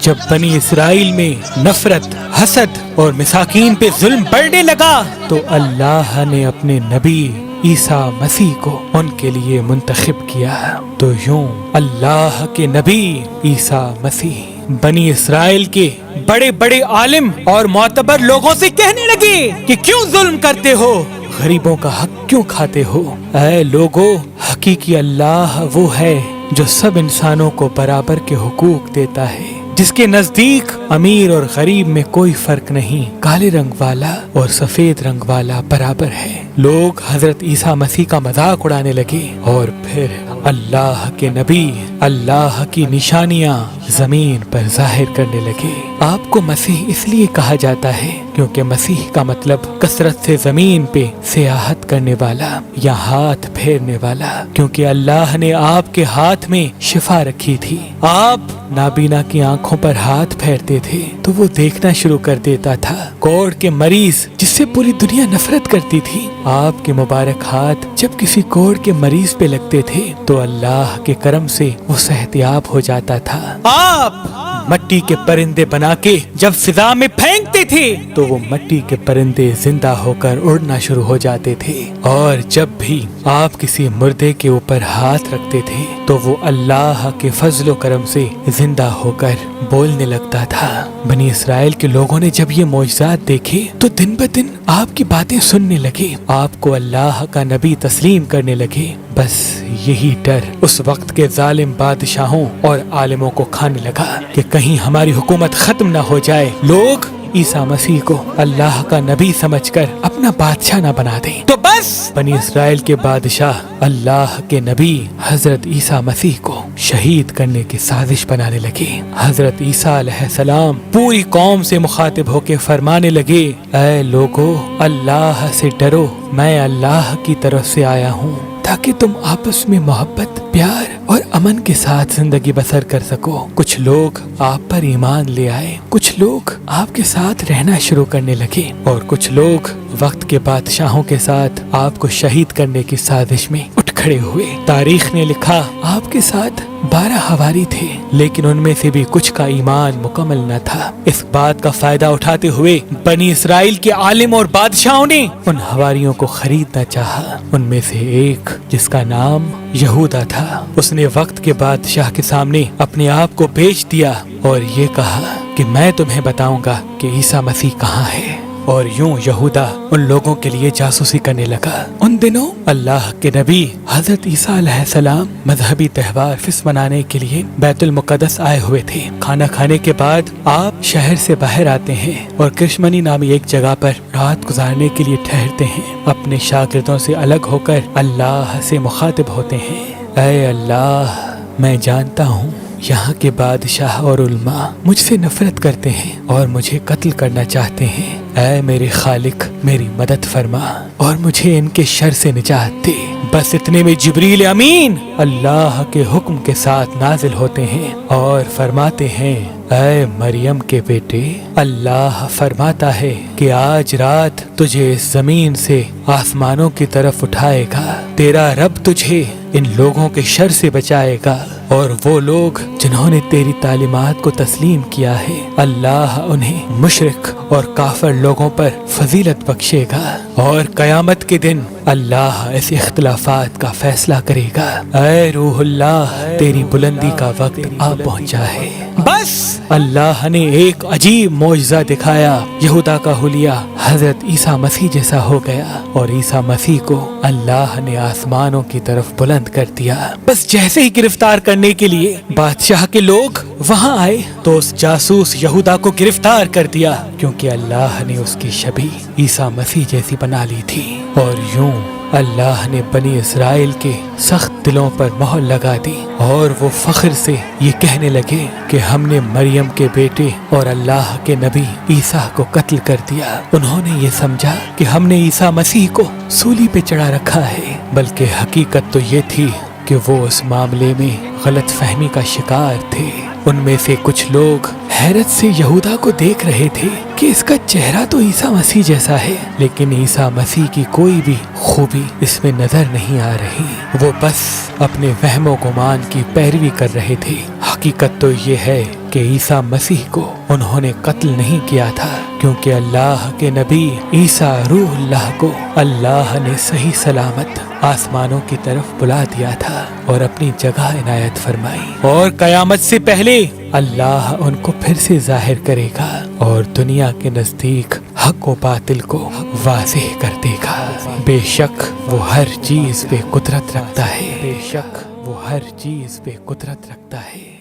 جب بنی اسرائیل میں نفرت، حسد اور مساکین پہ ظلم بڑھنے لگا تو اللہ نے اپنے نبی عیسیٰ مسیح کو ان کے لیے منتخب کیا۔ تو یوں اللہ کے نبی عیسیٰ مسیح بنی اسرائیل کے بڑے بڑے عالم اور معتبر لوگوں سے کہنے لگے کہ کیوں ظلم کرتے ہو، غریبوں کا حق کیوں کھاتے ہو؟ اے لوگو، حقیقی اللہ وہ ہے جو سب انسانوں کو برابر کے حقوق دیتا ہے، جس کے نزدیک امیر اور غریب میں کوئی فرق نہیں، کالے رنگ والا اور سفید رنگ والا برابر ہے۔ لوگ حضرت عیسیٰ مسیح کا مذاق اڑانے لگے اور پھر اللہ کے نبی اللہ کی نشانیاں زمین پر ظاہر کرنے لگے۔ آپ کو مسیح اس لیے کہا جاتا ہے کیونکہ مسیح کا مطلب کثرت سے زمین پہ سیاحت کرنے والا یا ہاتھ پھیرنے والا، کیونکہ اللہ نے آپ کے ہاتھ میں شفا رکھی تھی۔ آپ نابینا کی آنکھوں پر ہاتھ پھیرتے تھے تو وہ دیکھنا شروع کر دیتا تھا۔ کوڑ کے مریض جس سے پوری دنیا نفرت کرتی تھی، آپ کے مبارک ہاتھ جب کسی کوڑ کے مریض پہ لگتے تھے تو اللہ کے کرم سے وہ صحت یاب ہو جاتا تھا۔ آپ مٹی کے پرندے بنا کے جب فضا میں پھینکتے تھے تو وہ مٹی کے پرندے زندہ ہو کر اڑنا شروع ہو جاتے تھے، اور جب بھی آپ کسی مردے کے اوپر ہاتھ رکھتے تھے تو وہ اللہ کے فضل و کرم سے زندہ ہو کر بولنے لگتا تھا۔ بنی اسرائیل کے لوگوں نے جب یہ معجزات دیکھے تو دن بدن آپ کی باتیں سننے لگے، آپ کو اللہ کا نبی تسلیم کرنے لگے۔ بس یہی ڈر اس وقت کے ظالم بادشاہوں اور عالموں کو کھانے لگا کہ کہیں ہماری حکومت ختم نہ ہو جائے، لوگ عیسیٰ مسیح کو اللہ کا نبی سمجھ کر اپنا بادشاہ نہ بنا دیں۔ تو بس بنی اسرائیل کے بادشاہ اللہ کے نبی حضرت عیسیٰ مسیح کو شہید کرنے کی سازش بنانے لگے۔ حضرت عیسیٰ علیہ السلام پوری قوم سے مخاطب ہو کے فرمانے لگے، اے لوگو، اللہ سے ڈرو، میں اللہ کی طرف سے آیا ہوں تاکہ تم آپس میں محبت، پیار اور امن کے ساتھ زندگی بسر کر سکو۔ کچھ لوگ آپ پر ایمان لے آئے، کچھ لوگ آپ کے ساتھ رہنا شروع کرنے لگے، اور کچھ لوگ وقت کے بادشاہوں کے ساتھ آپ کو شہید کرنے کی سازش میں اٹھ کھڑے ہوئے۔ تاریخ نے لکھا آپ کے ساتھ 12 حواری تھے، لیکن ان میں سے بھی کچھ کا ایمان مکمل نہ تھا۔ اس بات کا فائدہ اٹھاتے ہوئے بنی اسرائیل کے عالم اور بادشاہوں نے ان حواریوں کو خریدنا چاہا۔ ان میں سے ایک جس کا نام یہودا تھا، اس نے وقت کے بادشاہ کے سامنے اپنے آپ کو بیچ دیا اور یہ کہا کہ میں تمہیں بتاؤں گا کہ عیسیٰ مسیح کہاں ہے، اور یوں یہودا ان لوگوں کے لیے جاسوسی کرنے لگا۔ ان دنوں اللہ کے نبی حضرت عیسیٰ علیہ السلام مذہبی تہوار فس منانے کے لیے بیت المقدس آئے ہوئے تھے۔ کھانا کھانے کے بعد آپ شہر سے باہر آتے ہیں اور کرشمنی نامی ایک جگہ پر رات گزارنے کے لیے ٹھہرتے ہیں۔ اپنے شاگردوں سے الگ ہو کر اللہ سے مخاطب ہوتے ہیں، اے اللہ، میں جانتا ہوں یہاں کے بادشاہ اور علماء مجھ سے نفرت کرتے ہیں اور مجھے قتل کرنا چاہتے ہیں۔ اے میرے خالق، میری مدد فرما اور مجھے ان کے شر سے نجات دے۔ بس اتنے میں جبریل امین اللہ کے حکم کے ساتھ نازل ہوتے ہیں اور فرماتے ہیں، اے مریم کے بیٹے، اللہ فرماتا ہے کہ آج رات تجھے اس زمین سے آسمانوں کی طرف اٹھائے گا، تیرا رب تجھے ان لوگوں کے شر سے بچائے گا، اور وہ لوگ جنہوں نے تیری تعلیمات کو تسلیم کیا ہے، اللہ انہیں مشرک اور کافر لوگوں پر فضیلت بخشے گا، اور قیامت کے دن اللہ اس اختلافات کا فیصلہ کرے گا۔ اے روح اللہ، تیری بلندی کا وقت آ پہنچا ہے۔ بس اللہ نے ایک عجیب معجزہ دکھایا، یہودا کا حلیہ حضرت عیسیٰ مسیح جیسا ہو گیا، اور عیسیٰ مسیح کو اللہ نے آسمانوں کی طرف بلند کر دیا۔ بس جیسے ہی گرفتار کرنے کے لیے بادشاہ کے لوگ وہاں آئے تو اس جاسوس یہودا کو گرفتار کر دیا، کیونکہ اللہ نے اس کی شبیہ عیسیٰ مسیح جیسی بنا لی تھی۔ اور یوں اللہ نے بنی اسرائیل کے سخت دلوں پر مہر لگا دی، اور وہ فخر سے یہ کہنے لگے کہ ہم نے مریم کے بیٹے اور اللہ کے نبی عیسیٰ کو قتل کر دیا۔ انہوں نے یہ سمجھا کہ ہم نے عیسیٰ مسیح کو سولی پہ چڑھا رکھا ہے، بلکہ حقیقت تو یہ تھی کہ وہ اس معاملے میں غلط فہمی کا شکار تھے۔ ان میں سے کچھ لوگ حیرت سے یہودا کو دیکھ رہے تھے کہ اس کا چہرہ تو عیسیٰ مسیح جیسا ہے، لیکن عیسیٰ مسیح کی کوئی بھی خوبی اس میں نظر نہیں آ رہی۔ وہ بس اپنے وہم و گمان کی پیروی کر رہے تھے۔ حقیقت تو یہ ہے کہ عیسیٰ مسیح کو انہوں نے قتل نہیں کیا تھا، کیونکہ اللہ کے نبی عیسیٰ روح اللہ کو اللہ نے صحیح سلامت آسمانوں کی طرف بلا دیا تھا اور اپنی جگہ عنایت فرمائی، اور قیامت سے پہلے اللہ ان کو پھر سے ظاہر کرے گا اور دنیا کے نزدیک حق و باطل کو واضح کر دے گا۔ بے شک وہ ہر چیز پہ قدرت رکھتا ہے، بے شک وہ ہر چیز پہ قدرت رکھتا ہے۔